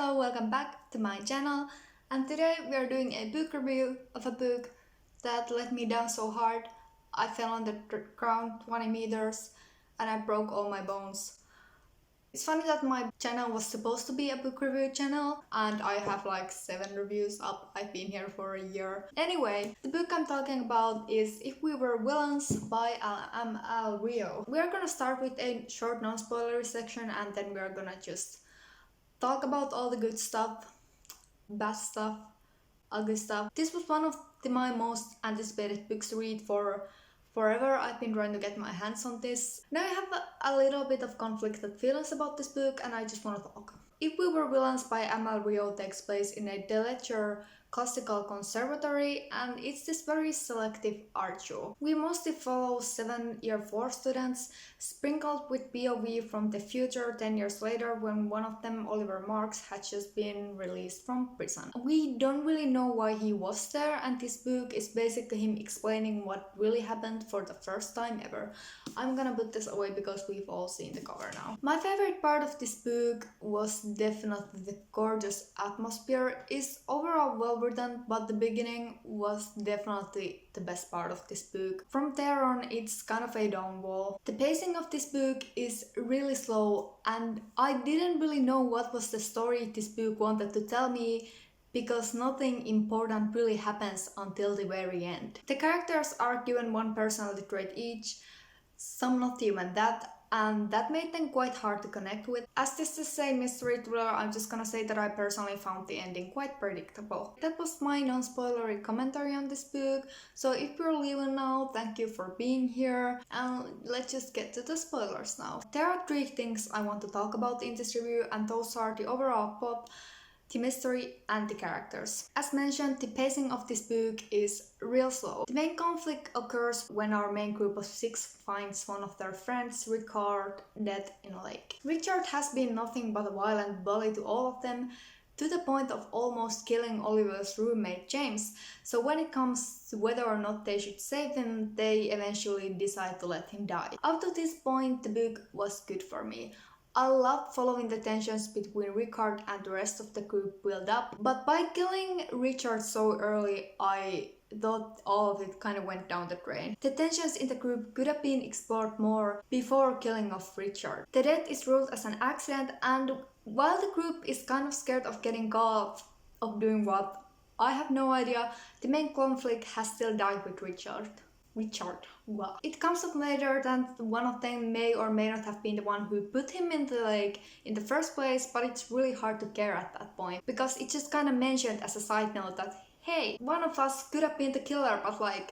Hello, welcome back to my channel, and today we are doing a book review of a book that let me down so hard I fell on the ground 20 meters and I broke all my bones. It's funny that my channel was supposed to be a book review channel and I have like 7 reviews up. I've been here for a year. Anyway, the book I'm talking about is If We Were Villains by Al Rio. We're gonna start with a short non-spoilery section and then we're gonna just talk about all the good stuff, bad stuff, ugly stuff. This was one of my most anticipated books to read for forever. I've been trying to get my hands on this. Now I have a little bit of conflicted feelings about this book and I just want to talk. If We Were Villains by Amal Rio takes place in a Deletcher classical conservatory and it's this very selective art show. We mostly follow 7-year 4 students sprinkled with POV from the future 10 years later when one of them, Oliver Marks, had just been released from prison. We don't really know why he was there and this book is basically him explaining what really happened for the first time ever. I'm gonna put this away because we've all seen the cover now. My favorite part of this book was definitely the gorgeous atmosphere. It's overall well written, but the beginning was definitely the best part of this book. From there on, it's kind of a downfall. The pacing of this book is really slow and I didn't really know what was the story this book wanted to tell me because nothing important really happens until the very end. The characters are given one personality trait each, some not even that, and that made them quite hard to connect with. As this is a mystery thriller, I'm just gonna say that I personally found the ending quite predictable. That was my non-spoilery commentary on this book, so if you're leaving now, thank you for being here, and let's just get to the spoilers now. There are 3 things I want to talk about in this review, and those are the overall plot, the mystery and the characters. As mentioned, the pacing of this book is real slow. The main conflict occurs when our main group of 6 finds one of their friends, Richard, dead in a lake. Richard has been nothing but a violent bully to all of them, to the point of almost killing Oliver's roommate James, so when it comes to whether or not they should save him, they eventually decide to let him die. Up to this point, the book was good for me. I loved following the tensions between Richard and the rest of the group build up, but by killing Richard so early, I thought all of it kind of went down the drain. The tensions in the group could have been explored more before killing off Richard. The death is ruled as an accident, and while the group is kind of scared of getting caught of doing what, I have no idea, the main conflict has still died with Richard. Wow. It comes up later that one of them may or may not have been the one who put him in the lake in the first place, but it's really hard to care at that point because it's just kind of mentioned as a side note that hey, one of us could have been the killer,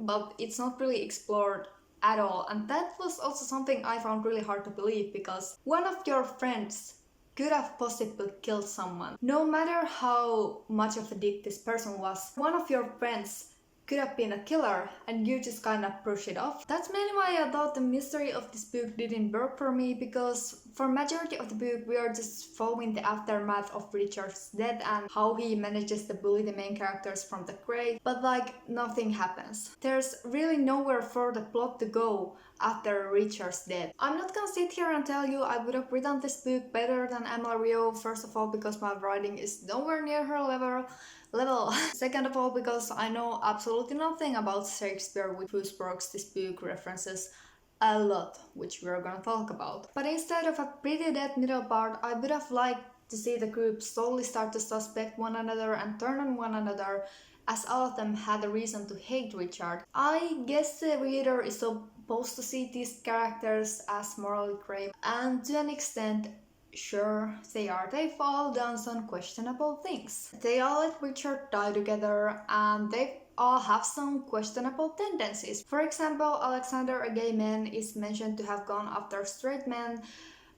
but it's not really explored at all. And that was also something I found really hard to believe because one of your friends could have possibly killed someone. No matter how much of a dick this person was, one of your friends could have been a killer and you just kind of brush it off. That's mainly why I thought the mystery of this book didn't work for me, because for majority of the book we are just following the aftermath of Richard's death and how he manages to bully the main characters from the grave, but like nothing happens. There's really nowhere for the plot to go after Richard's death. I'm not gonna sit here and tell you I would have written this book better than Emma Rio, first of all because my writing is nowhere near her level. Second of all, because I know absolutely nothing about Shakespeare, with whose works this book references a lot, which we're gonna talk about. But instead of a pretty dead middle part, I would have liked to see the group slowly start to suspect one another and turn on one another, as all of them had a reason to hate Richard. I guess the reader is supposed to see these characters as morally grey, and to an extent, sure, they've all done some questionable things. They all let Richard die together and they all have some questionable tendencies. For example, Alexander, a gay man, is mentioned to have gone after straight men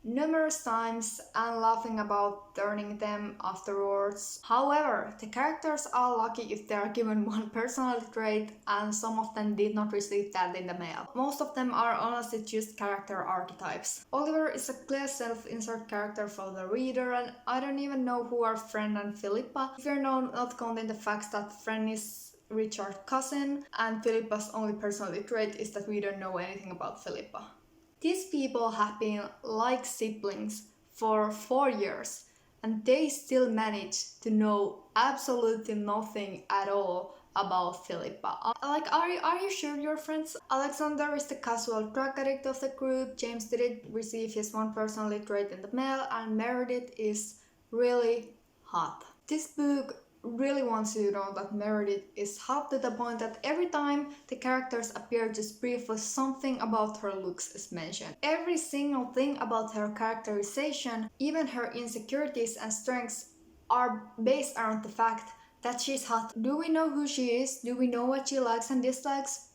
numerous times and laughing about turning them afterwards. However, the characters are lucky if they are given one personality trait, and some of them did not receive that in the mail. Most of them are honestly just character archetypes. Oliver is a clear self-insert character for the reader, and I don't even know who are Fren and Philippa, if you're not counting the fact that Fren is Richard's cousin and Philippa's only personality trait is that we don't know anything about Philippa. These people have been like siblings for 4 years. and they still manage to know absolutely nothing at all about Philippa. Like, are you sure you're friends? Alexander is the casual drug addict of the group, James didn't receive his one personality trait in the mail, and Meredith is really hot. This book really wants you to know that Meredith is hot to the point that every time the characters appear, just briefly something about her looks is mentioned. Every single thing about her characterization, even her insecurities and strengths, are based around the fact that she's hot. Do we know who she is? Do we know what she likes and dislikes?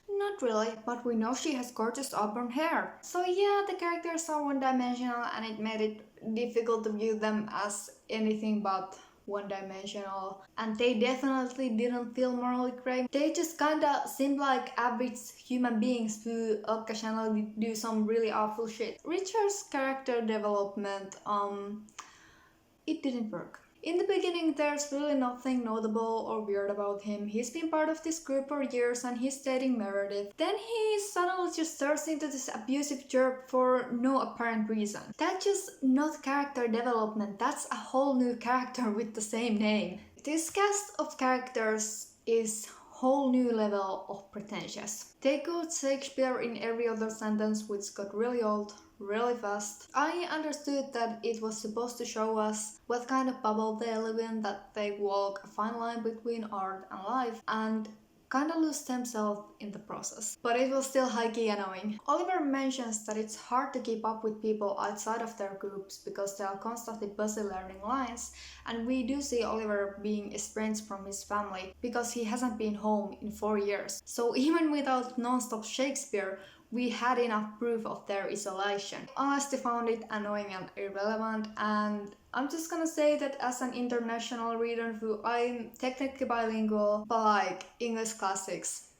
Not really, but we know she has gorgeous auburn hair. So yeah, the characters are one-dimensional and it made it difficult to view them as anything but one-dimensional. And they definitely didn't feel morally gray. They just kinda seemed like average human beings who occasionally do some really awful shit. Richard's character development, it didn't work. In the beginning, there's really nothing notable or weird about him. He's been part of this group for years and he's dating Meredith. Then he suddenly just turns into this abusive jerk for no apparent reason. That's just not character development, that's a whole new character with the same name. This cast of characters is whole new level of pretentious. They quote Shakespeare in every other sentence, which got really old really fast. I understood that it was supposed to show us what kind of bubble they live in, that they walk a fine line between art and life, and kinda lose themselves in the process. But it was still high-key annoying. Oliver mentions that it's hard to keep up with people outside of their groups because they are constantly busy learning lines, and we do see Oliver being estranged from his family because he hasn't been home in 4 years. So even without non-stop Shakespeare, we had enough proof of their isolation. I honestly found it annoying and irrelevant, and I'm just gonna say that as an international reader who I'm technically bilingual, but like English classics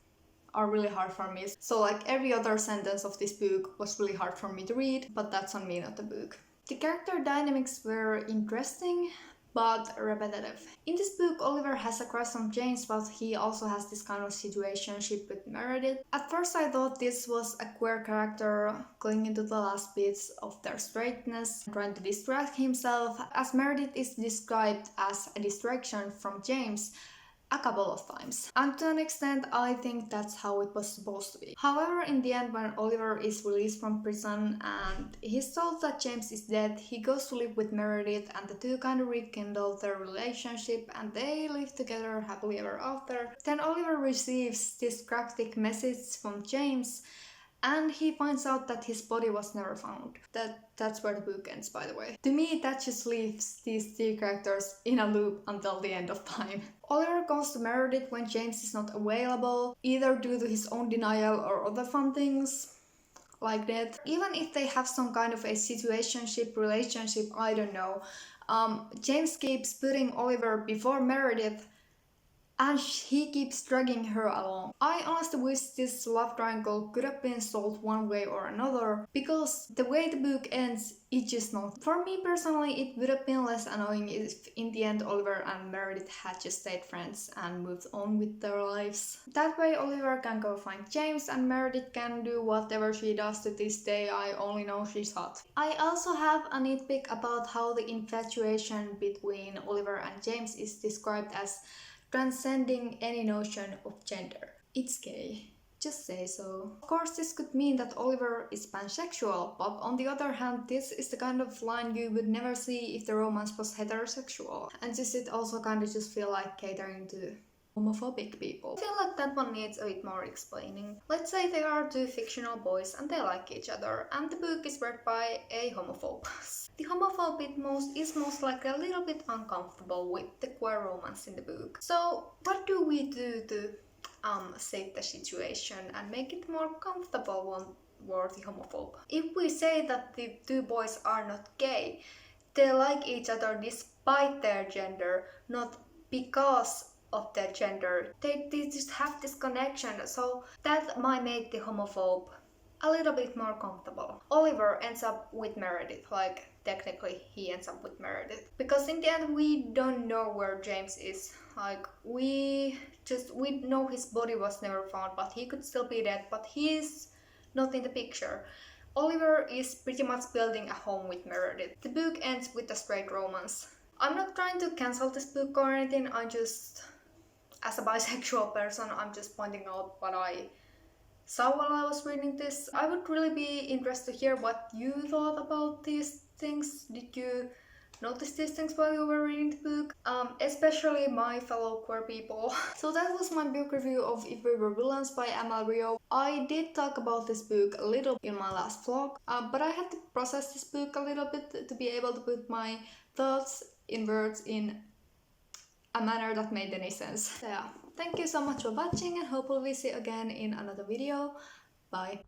are really hard for me. So like every other sentence of this book was really hard for me to read, but that's on me, not the book. The character dynamics were interesting, but repetitive. In this book, Oliver has a crush on James, but he also has this kind of situationship with Meredith. At first I thought this was a queer character clinging to the last bits of their straightness, trying to distract himself, as Meredith is described as a distraction from James a couple of times. And to an extent, I think that's how it was supposed to be. However, in the end, when Oliver is released from prison and he's told that James is dead, he goes to live with Meredith and the two kind of rekindle their relationship and they live together happily ever after. Then Oliver receives this cryptic message from James and he finds out that his body was never found. That's where the book ends, by the way. To me, that just leaves these three characters in a loop until the end of time. Oliver goes to Meredith when James is not available, either due to his own denial or other fun things like that. Even if they have some kind of a situationship, relationship, I don't know. James keeps putting Oliver before Meredith and he keeps dragging her along. I honestly wish this love triangle could have been solved one way or another, because the way the book ends, it's just not. For me personally, it would have been less annoying if in the end Oliver and Meredith had just stayed friends and moved on with their lives. That way Oliver can go find James and Meredith can do whatever she does to this day. I only know she's hot. I also have a nitpick about how the infatuation between Oliver and James is described as transcending any notion of gender. It's gay. Just say so. Of course, this could mean that Oliver is pansexual, but on the other hand, this is the kind of line you would never see if the romance was heterosexual. And this it also kind of just feel like catering to homophobic people. I feel like that one needs a bit more explaining. Let's say there are two fictional boys and they like each other, and the book is read by a homophobe. The homophobe is most likely a little bit uncomfortable with the queer romance in the book. So what do we do to save the situation and make it more comfortable for the homophobe? If we say that the two boys are not gay, they like each other despite their gender, not because of their gender. They just have this connection, so that might make the homophobe a little bit more comfortable. Oliver ends up with Meredith, like technically he ends up with Meredith, because in the end we don't know where James is. Like we know his body was never found, but he could still be dead, but he's not in the picture. Oliver is pretty much building a home with Meredith. The book ends with a straight romance. I'm not trying to cancel this book or anything, as a bisexual person, I'm just pointing out what I saw while I was reading this. I would really be interested to hear what you thought about these things. Did you notice these things while you were reading the book? Especially my fellow queer people. So that was my book review of If We Were Villains by Amal Rio. I did talk about this book a little in my last vlog, but I had to process this book a little bit to be able to put my thoughts in words in a manner that made any sense. So yeah, thank you so much for watching and hopefully we see you again in another video. Bye!